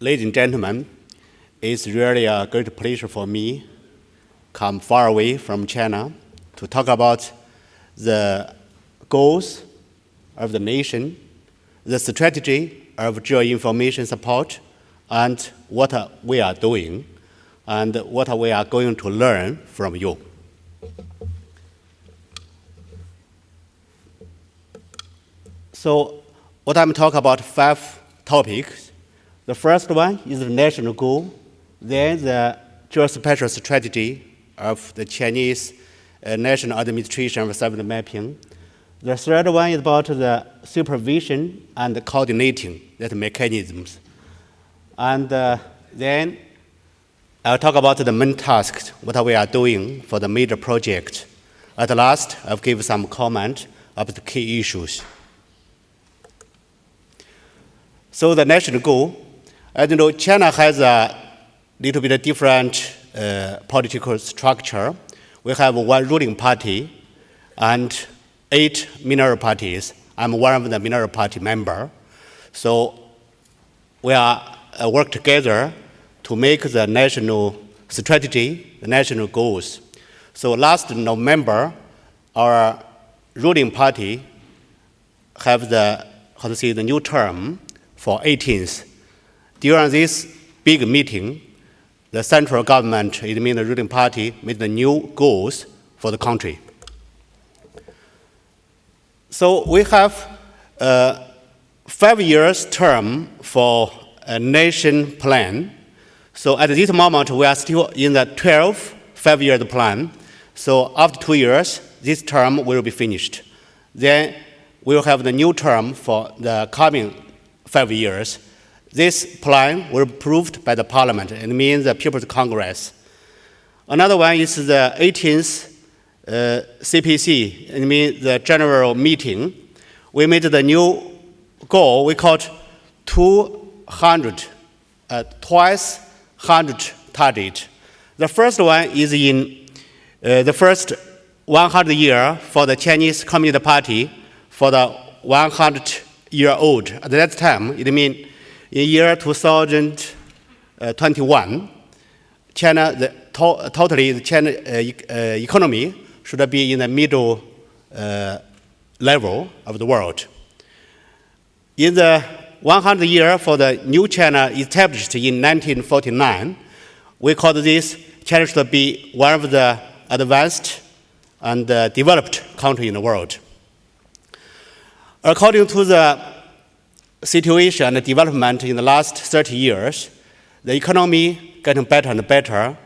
Ladies and gentlemen, it's really a great pleasure for me come far away from China to talk about the goals of the nation, the strategy of geoinformation support, and what we are doing, and what we are going to learn from you. So, what I'm talking about 5 topics. The first one is the national goal, then the geospatial strategy of the Chinese national administration of service mapping. The third one is about the supervision and coordinating that mechanisms. And then I'll talk about the main tasks, what we are doing for the major project. At last, I'll give some comment about the key issues. So the national goal, as you know, China has a little bit different political structure. We have one ruling party and 8 minority parties. I'm one of the minority party member. So we are work together to make the national strategy, the national goals. So last November, our ruling party have the, the new term for 18th. During this big meeting, the central government, it means the ruling party, made the new goals for the country. So we have a 5 years term for a nation plan. So at this moment, we are still in the 12th 5-year plan. So after 2 years, this term will be finished. Then we will have the new term for the coming 5 years. This plan will be approved by the parliament. It means the People's Congress. Another one is the 18th CPC. It means the general meeting. We made the new goal. We call it 200, twice 100 target. The first one is in the first 100 year for the Chinese Communist Party for the 100-year-old. At that time, it means in year 2021, China, totally the China economy should be in the middle level of the world. In the 100 year for the new China established in 1949, we call this China should be one of the advanced and developed countries in the world. According to the situation and development in the last 30 years, the economy getting better and better,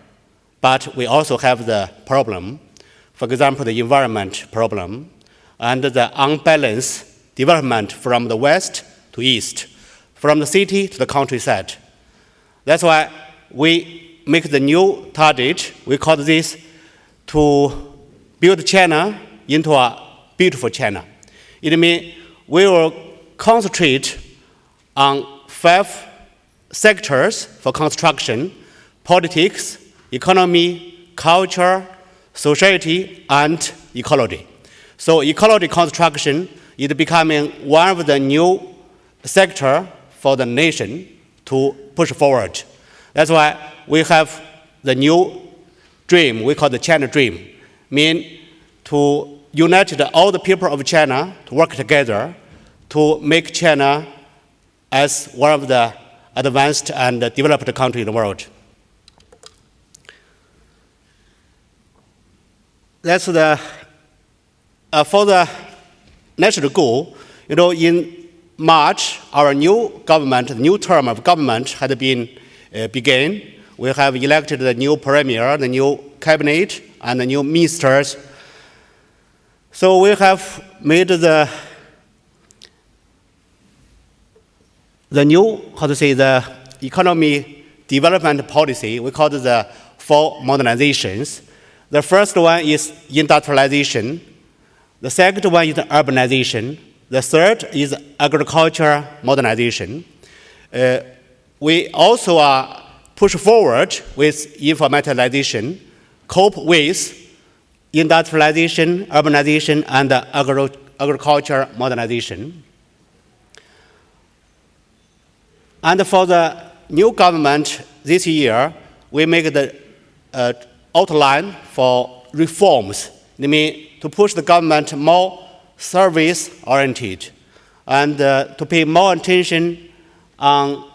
but we also have the problem. For example, the environment problem and the unbalanced development from the west to east, from the city to the countryside. That's why we make the new target. We call this to build China into a beautiful China. It means we will concentrate on 5 sectors for construction: politics, economy, culture, society, and ecology. So ecology construction is becoming one of the new sectors for the nation to push forward. That's why we have the new dream, we call the China Dream, mean to unite all the people of China to work together to make China as one of the advanced and developed countries in the world. That's the, for the national goal, in March, our new government, the new term of government had been begun. We have elected the new premier, the new cabinet, and the new ministers. So we have made the new, the economy development policy. We call it the 4 modernizations. The first one is industrialization. The second one is urbanization. The third is agriculture modernization. We also are push forward with informatization, cope with industrialization, urbanization, and agriculture modernization. And for the new government this year, we make the outline for reforms. I mean, to push the government more service-oriented and to pay more attention on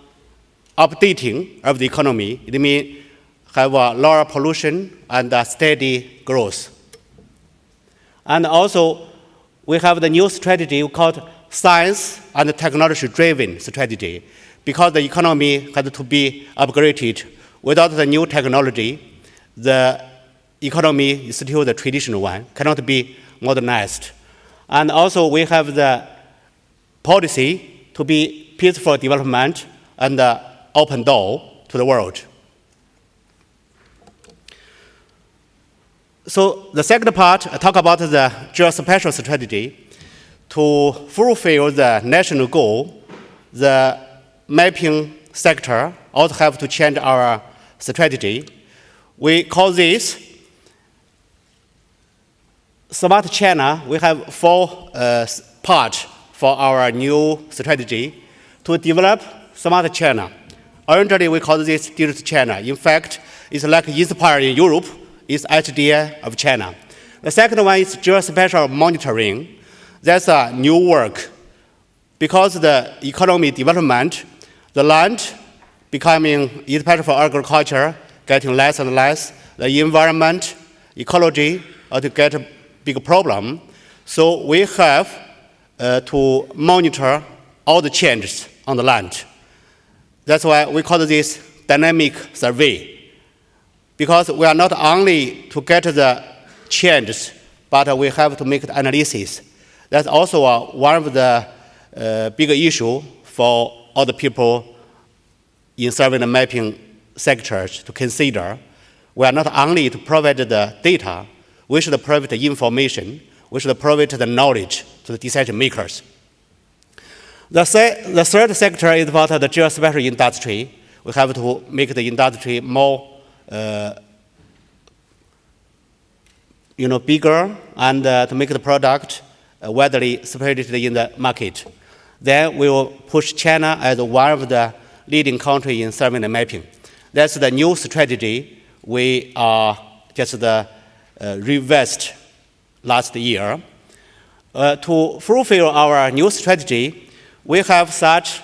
updating of the economy. It means have a lower pollution and a steady growth. And also, we have the new strategy called science and technology-driven strategy, because the economy has to be upgraded. Without the new technology, the economy is still the traditional one, cannot be modernized. And also, we have the policy to be peaceful development and open door to the world. So the second part, I talk about the geospatial strategy. To fulfill the national goal, the mapping sector also have to change our strategy. We call this Smart China. We have 4 parts for our new strategy to develop Smart China. Originally, we call this Digital China. In fact, it's like Inspire in Europe. It's HDI of China. The second one is geospatial monitoring. That's a new work. Because the economy development, the land becoming, especially for agriculture, getting less and less, the environment, ecology, are to get a big problem. So we have to monitor all the changes on the land. That's why we call this dynamic survey. Because we are not only to get the changes, but we have to make the analysis. That's also one of the big issues for all the people in survey and mapping sectors to consider. We are not only to provide the data, we should provide the information, we should provide the knowledge to the decision makers. The third sector is about the geospatial industry. We have to make the industry more bigger and to make the product widely spread in the market. Then we will push China as one of the leading countries in survey and mapping. That's the new strategy we just revised last year. To fulfill our new strategy, we have such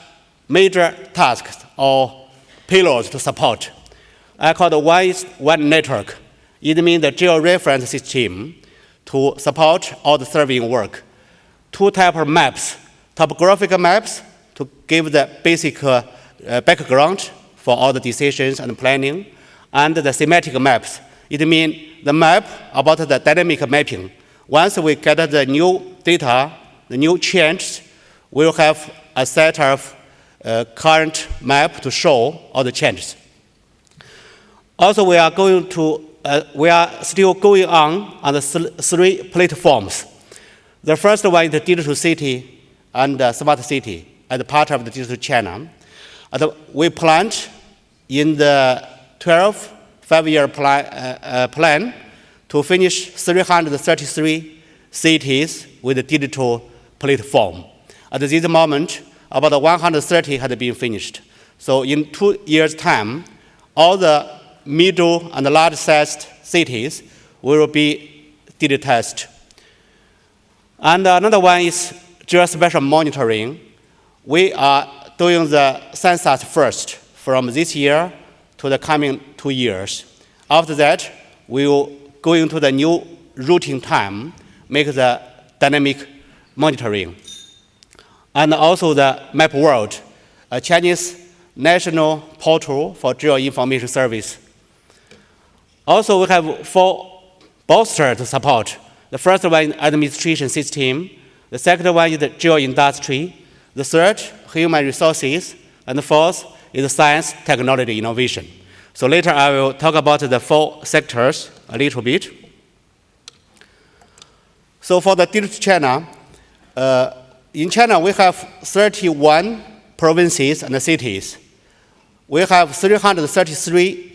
major tasks or pillars to support. I call it one network. It means the geo-reference system to support all the surveying work. 2 types of maps, topographical maps to give the basic background for all the decisions and planning, and the thematic maps. It means the map about the dynamic mapping. Once we get the new data, the new change, we'll have a set of current map to show all the changes. Also, we are still going on the 3 platforms. The first one is the digital city and smart city as part of the digital China. We planned in the 12th 5-year plan to finish 333 cities with the digital platform. At this moment, about 130 had been finished. So in 2 years' time, all the middle and large-sized cities will be digitized. And another one is geospatial monitoring. We are doing the census first from this year to the coming 2 years. After that, we will go into the new routing time, make the dynamic monitoring. And also the Map World, a Chinese national portal for Geoinformation service. Also, we have 4 bolsters to support. The first one is administration system. The second one is the geo-industry. The third, human resources. And the fourth is science, technology, innovation. So later I will talk about the 4 sectors a little bit. So for the digital China, in China we have 31 provinces and cities. We have 333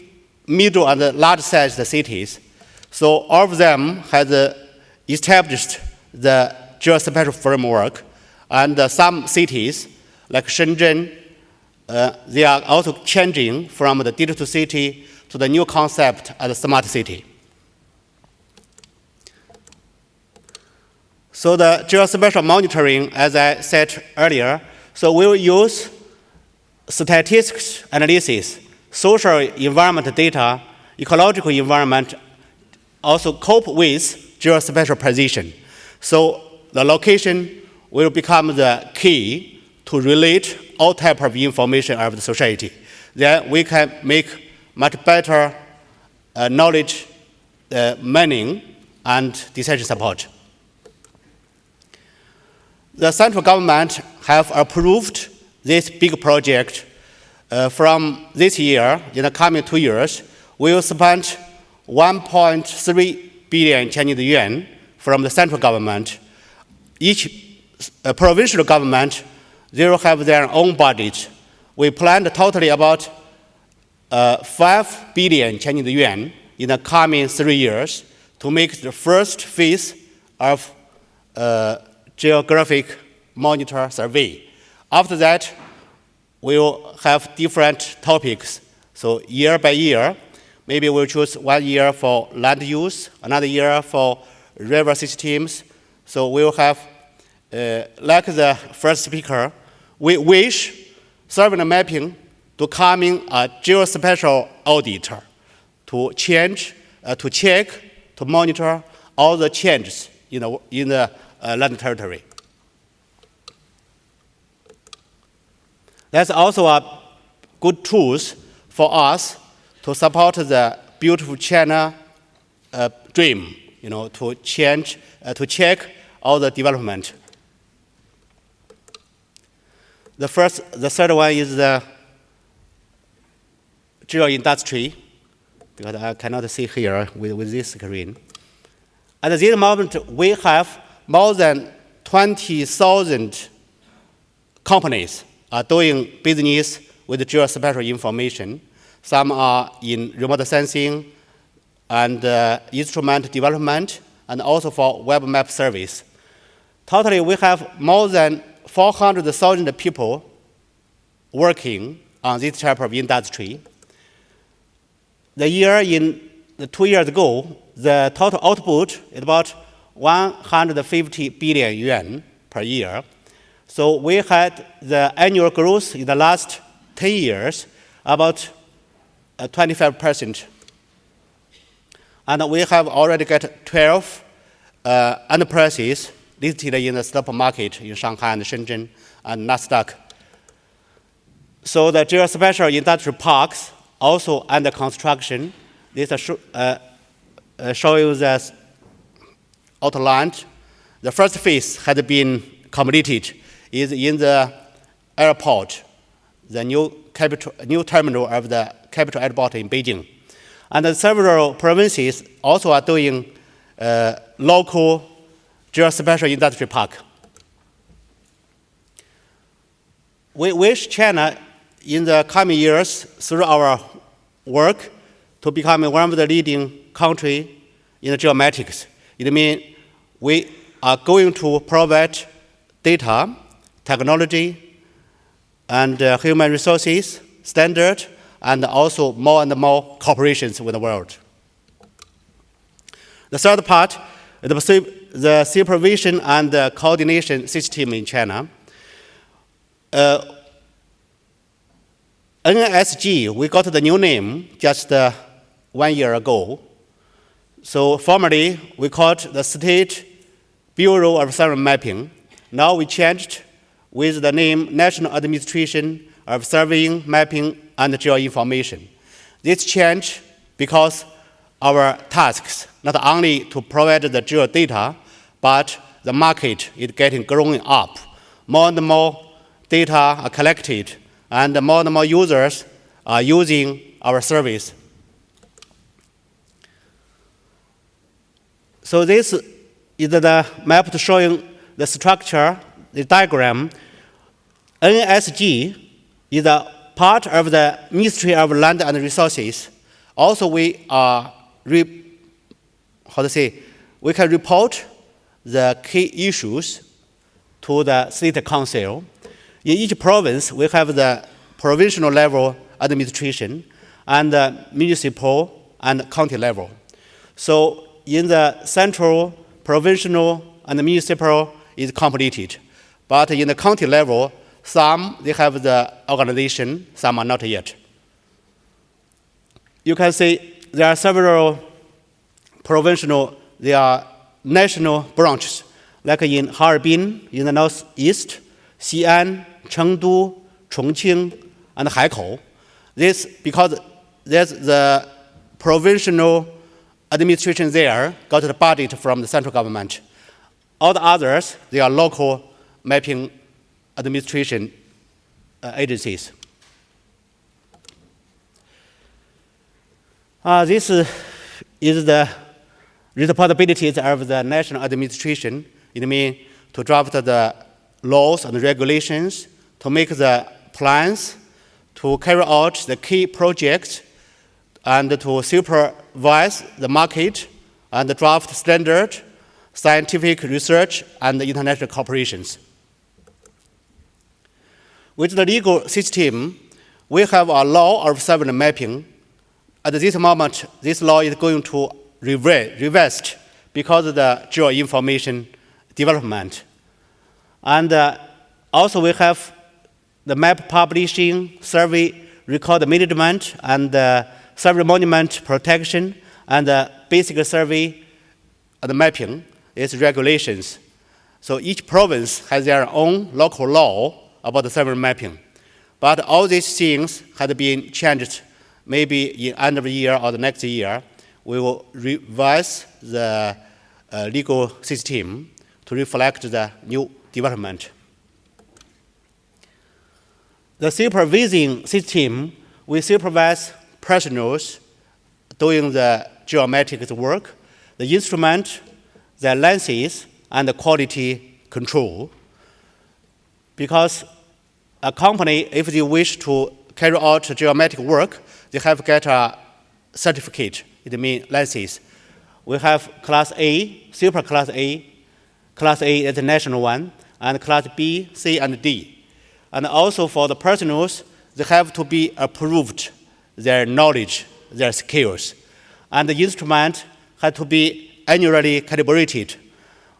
middle and large-sized cities. So all of them has established the geospatial framework, and some cities like Shenzhen, they are also changing from the digital city to the new concept as a smart city. So the geospatial monitoring, as I said earlier, so we will use statistics analysis, social environment data, ecological environment, also cope with geospatial position. So the location will become the key to relate all type of information of the society. Then we can make much better knowledge mining and decision support. The central government have approved this big project. From this year, in the coming 2 years, we will spend 1.3 billion Chinese yuan from the central government. Each provincial government, they will have their own budget. We planned totally about 5 billion Chinese yuan in the coming 3 years to make the first phase of geographic monitor survey. After that, we will have different topics. So year by year, maybe we'll choose 1 year for land use, another year for river systems. So we will have, like the first speaker, we wish survey and mapping to come in a geospatial auditor to change, to check, to monitor all the changes in the land territory. That's also a good tools for us to support the beautiful China dream, to change, to check all the development. The third one is the geo industry, because I cannot see here with this screen. At this moment, we have more than 20,000 companies are doing business with geospatial information. Some are in remote sensing and instrument development, and also for web map service. Totally, we have more than 400,000 people working on this type of industry. The 2 years ago, the total output is about 150 billion yuan per year. So we had the annual growth in the last 10 years about 25%. And we have already got 12 enterprises listed in the stock market in Shanghai and Shenzhen and Nasdaq. So the geospatial industrial parks also under construction. This show you the outline. The first phase had been completed, is in the airport, the new terminal of the capital airport in Beijing. And several provinces also are doing local geospatial industry park. We wish China in the coming years, through our work, to become one of the leading countries in the geomatics. It means we are going to provide data, technology, and human resources, standard, and also more and more cooperations with the world. The third part is the supervision and the coordination system in China. NSG, we got the new name just 1 year ago. So formerly, we called the State Bureau of Survey Mapping. Now we changed with the name National Administration of Surveying, Mapping, and Geoinformation. This change because our tasks, not only to provide the geodata, but the market is getting growing up. More and more data are collected, and more users are using our service. So this is the map showing the structure, the diagram. NSG is a part of the Ministry of Land and Resources. Also, we are we can report the key issues to the state council. In each province, we have the provincial level administration and municipal and county level. So in the central, provincial, and municipal is completed. But in the county level, some they have the organization, some are not yet. You can see there are several provincial, there are national branches, like in Harbin, in the northeast, Xi'an, Chengdu, Chongqing, and Haikou. This because there's the provincial administration there got the budget from the central government. All the others, they are local mapping administration agencies. This is the responsibilities of the national administration. It means to draft the laws and regulations, to make the plans, to carry out the key projects, and to supervise the market and draft standard, scientific research, and international cooperations. With the legal system, we have a law of survey mapping. At this moment, this law is going to reversed because of the Geoinformation development. And also we have the map publishing, survey record management, and survey monument protection, and basic survey and mapping is regulations. So each province has their own local law about the survey mapping. But all these things had been changed maybe in end of the year or the next year. We will revise the legal system to reflect the new development. The supervising system will supervise professionals doing the geometric work, the instrument, the lenses, and the quality control. Because a company, if they wish to carry out geometric work, they have to get a certificate. It means lenses. We have Class A, Super Class A. Class A is the national one, and Class B, C, and D. And also for the personals, they have to be approved, their knowledge, their skills. And the instrument has to be annually calibrated.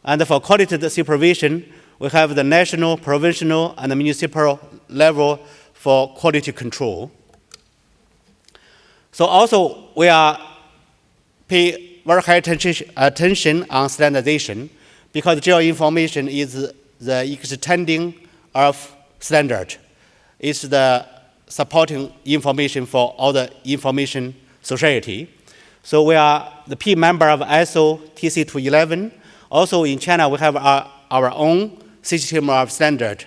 And for quality supervision, we have the national, provincial, and the municipal level for quality control. So also we are pay very high attention on standardization, because geoinformation is the extending of standard. It's the supporting information for all the information society. So we are the P member of ISO TC211. Also in China, we have our own system of standard.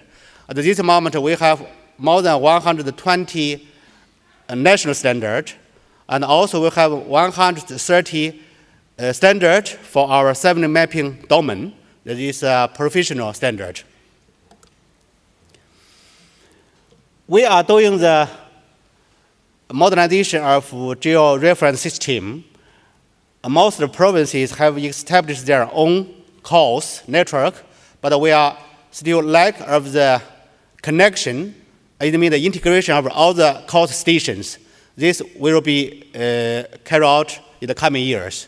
At this moment, we have more than 120 national standards, and also we have 130 standards for our 7 mapping domain. That is a professional standard. We are doing the modernization of geo-reference system. Most of the provinces have established their own course network, but we are still lack of the connection, I mean the integration of all the course stations. This will be carried out in the coming years.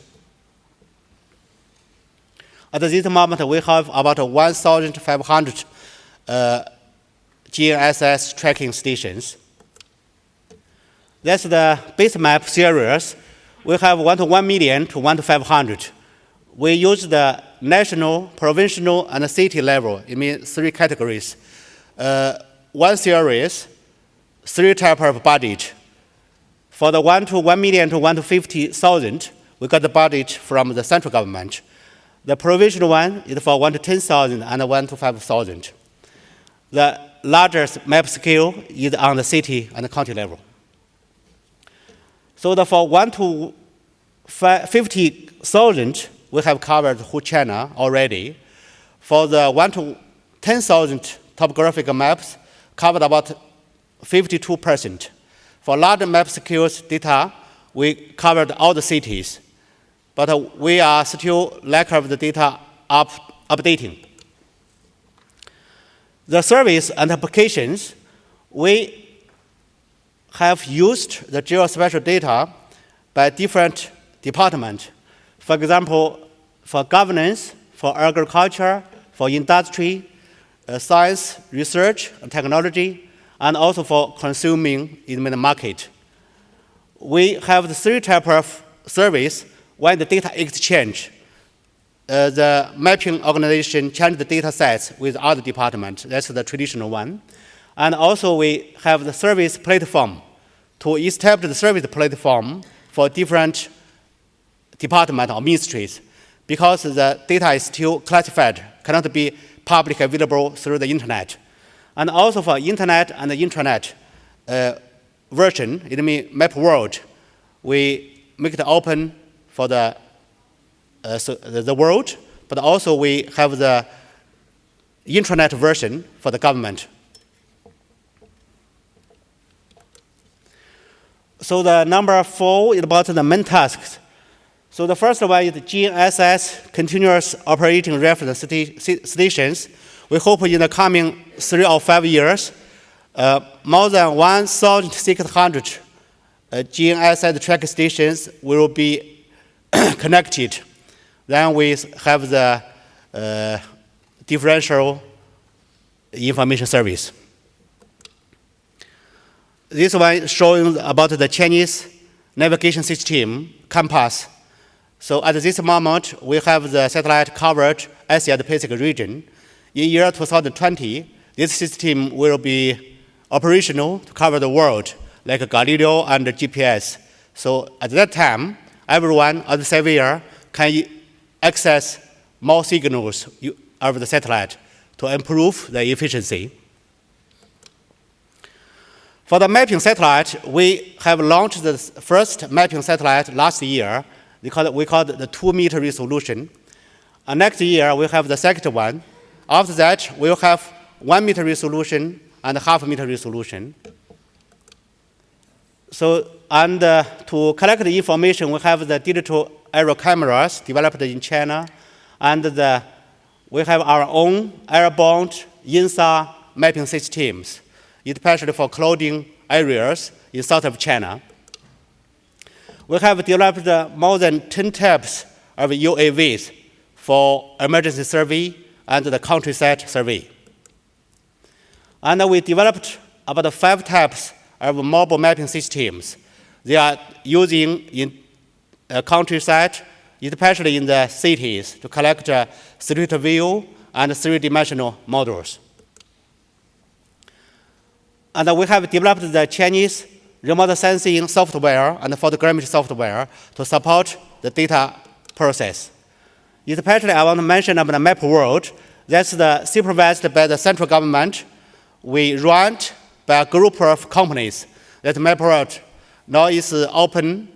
At this moment, we have about 1,500 GNSS tracking stations. That's the base map series. We have 1 to 1 million to 1 to 500. We use the national, provincial, and city level. It means 3 categories. One series, 3 types of budget. For the 1 to 1 million to 1 to 50,000, we got the budget from the central government. The provincial one is for 1 to 10,000 and 1 to 5,000. The largest map scale is on the city and the county level. So for 1 to 50,000, we have covered whole China already. For the 1 to 10,000 topographic maps, covered about 52%. For large map scales data, we covered all the cities. But we are still lack of the data updating. The service and applications, we have used the geospatial data by different departments. For example, for governance, for agriculture, for industry, science, research, and technology, and also for consuming in the market. We have the three types of service when the data exchange. The mapping organization change the data sets with other departments. That's the traditional one. And also we have the service platform to establish the service platform for different departments or ministries, because the data is still classified, cannot be publicly available through the internet. And also for internet and the intranet version, it means Map World, we make it open for the world, but also we have the intranet version for the government. So the number 4 is about the main tasks. So the first one is the GNSS, continuous operating reference stations. We hope in the coming 3 or 5 years, more than 1,600 GNSS track stations will be connected. Then we have the differential information service. This one is showing about the Chinese navigation system, Compass. So at this moment, we have the satellite covered Asia-Pacific region. In year 2020, this system will be operational to cover the world, like Galileo and GPS. So at that time, everyone at the surveyor can access more signals over the satellite to improve the efficiency. For the mapping satellite, we have launched the first mapping satellite last year. We call it the 2-meter resolution. And next year, we have the second one. After that, we'll have 1-meter resolution and half-meter resolution. So, and to collect the information, we have the digital aerial cameras developed in China, and we have our own airborne INSA mapping systems, especially for clouding areas in south of China. We have developed more than 10 types of UAVs for emergency survey and the countryside survey. And we developed about 5 types of mobile mapping systems. They are using in countryside, especially in the cities, to collect street view and 3-dimensional models. And we have developed the Chinese remote sensing software and photogrammetry software to support the data process. Especially, I want to mention about the Map World. That's supervised by the central government. We run by a group of companies. That Map World now is open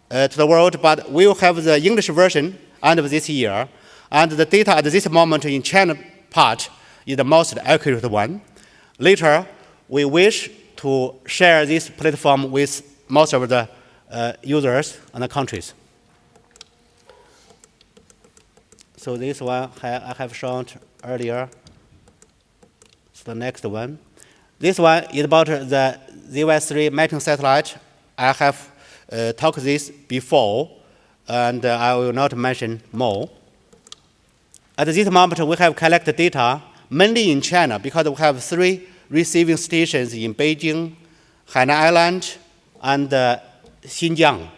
to the world, but we will have the English version end of this year. And the data at this moment in China part is the most accurate one. Later, we wish to share this platform with most of the users and the countries. So this one I have shown earlier. It's the next one. This one is about the ZY3 mapping satellite. I have talked this before, and I will not mention more. At this moment, we have collected data mainly in China because we have 3 receiving stations in Beijing, Hainan Island, and Xinjiang.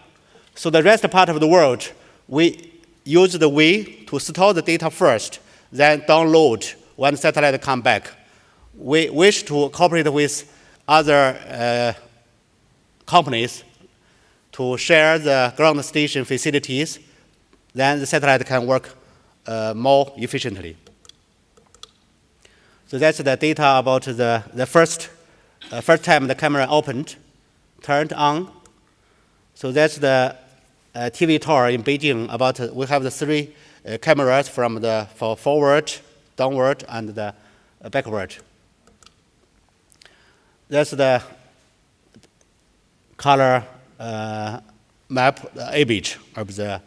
So the rest part of the world, we use the way to store the data first, then download when satellite come back. We wish to cooperate with other companies to share the ground station facilities, then the satellite can work more efficiently. So that's the data about the first time the camera opened, turned on. So that's the TV tower in Beijing. We have the 3 cameras for forward, downward, and the backward. That's the color map image of the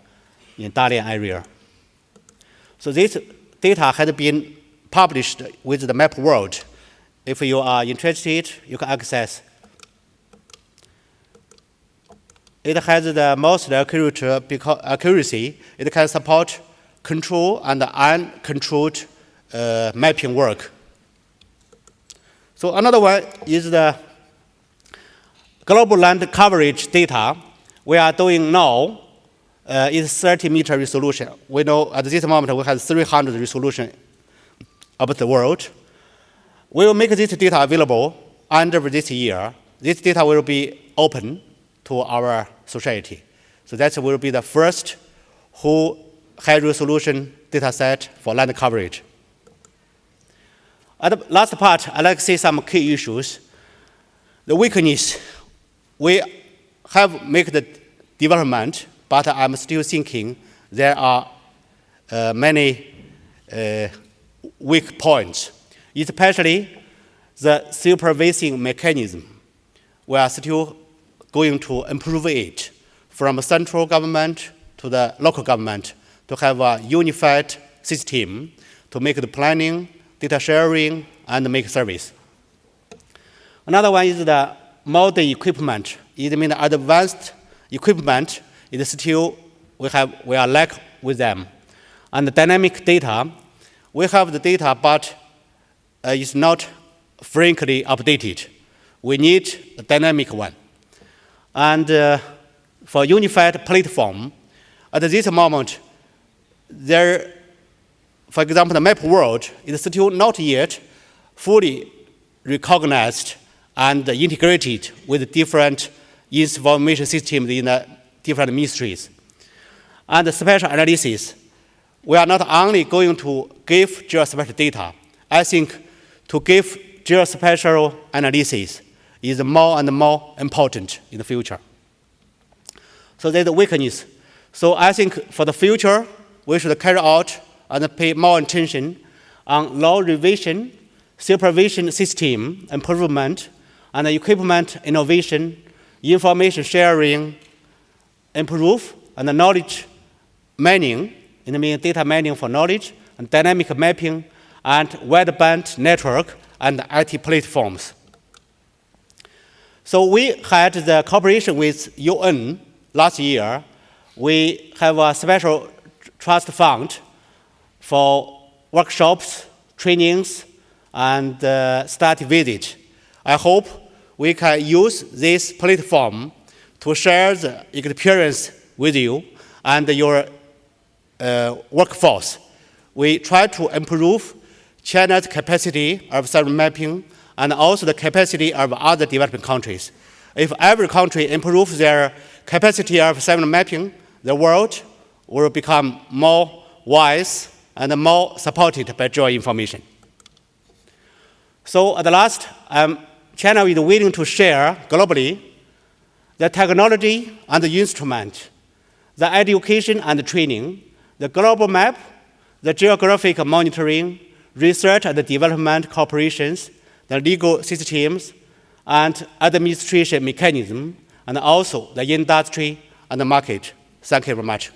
in Dalian area. So this data has been published with the Map World. If you are interested, you can access. it has the most accuracy. It can support control and uncontrolled mapping work. So another one is the global land coverage data we are doing now is 30-meter resolution. We know at this moment we have 300 resolution of the world. We will make this data available end of this year. This data will be open to our society. So that will be the first whole high-resolution data set for land coverage. At the last part, I'd like to say some key issues. The weakness, we have made the development, but I'm still thinking there are many weak points, especially the supervising mechanism. We are still going to improve it from central government to the local government to have a unified system to make the planning, data sharing, and make service. Another one is the modern equipment. It means advanced equipment is still we are lack with them. And the dynamic data, we have the data, but it's not frankly updated. We need a dynamic one. And for unified platform, at this moment, there, for example, the map world is still not yet fully recognized and integrated with different information systems in the different ministries. And the spatial analysis, we are not only going to give geospatial data. I think to give geospatial analysis is more and more important in the future. So there's a weakness. So I think for the future, we should carry out and pay more attention on law revision, supervision system improvement, and equipment innovation, information sharing, improve, and knowledge mining, it means data mining for knowledge, and dynamic mapping, and wideband network, and IT platforms. So we had the cooperation with UN last year. We have a special trust fund for workshops, trainings, and study visits. I hope we can use this platform to share the experience with you and your workforce. We try to improve China's capacity of civil mapping and also the capacity of other developing countries. If every country improves their capacity of civil mapping, the world will become more wise and more supported by Geoinformation. So at the last, China is willing to share globally the technology and the instrument, the education and the training, the global map, the geographic monitoring, research and development corporations, the legal systems, and administration mechanism, and also the industry and the market. Thank you very much.